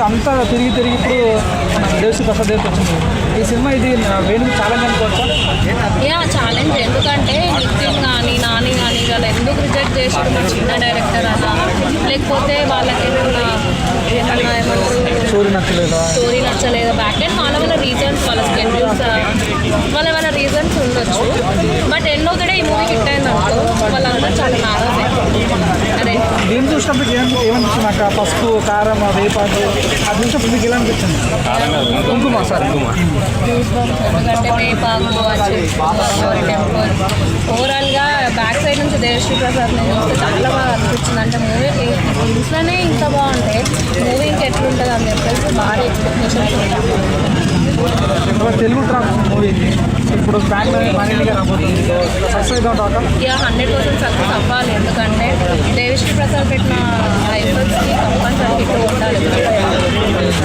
అంతా తిరిగి ఇప్పుడు దేశ ప్రసాద్ వచ్చింది ఈ సినిమా. ఇది వేణుకు ఛాలెంజ్ అనుకోవచ్చా? ఛాలెంజ్. ఎందుకంటే నితిన్ కానీ నాని కానీ వాళ్ళు ఎందుకు రిజెక్ట్ చేసారు మన చిన్న డైరెక్టర్ అలా, లేకపోతే వాళ్ళకి ఏమన్నా స్టోరీ నచ్చలేదా, బ్యాక్ అండ్ వాళ్ళ రీజన్స్, వాళ్ళ స్కెడ్యూల్స్, వాళ్ళ రీజన్స్ ఉండొచ్చు. But end of the day ఈ మూవీ హిట్ అయింది అనుకో, వాళ్ళందరూ చాలా నారాజ్ అదే దీన్ని చూసినప్పుడు ఏమనిపించింది నాకు? పసుపు కారం వేపాకు అది చూసినప్పుడు మీకు ఎలా అనిపించింది? కుంకుమ సార్ ఎందుకంటే వేపాకు టెంపుల్ ఓవరాల్గా బ్యాక్ సైడ్ నుంచి దేవశ్రీ ప్రసాద్ చూస్తే చాలా బాగా అనిపించింది. అంటే మూవీ ఇంట్లోనే ఇంత బాగుంటే మూవీ ఇంకెట్లుంటుంది అని చెప్పేసి బాగా ఎక్స్పెక్టేషన్స్ తెలుగు ట్రాక్ మూవీ ఇప్పుడు బ్యాక్లో రాబోతుంది. సక్సెస్ 100% సక్సెస్ అవ్వాలి. ఎందుకంటే దేవశ్రీ ప్రసాద్ పెట్టిన ఎఫర్ట్స్కి కంపల్సరీ హిట్ ఉండాలి.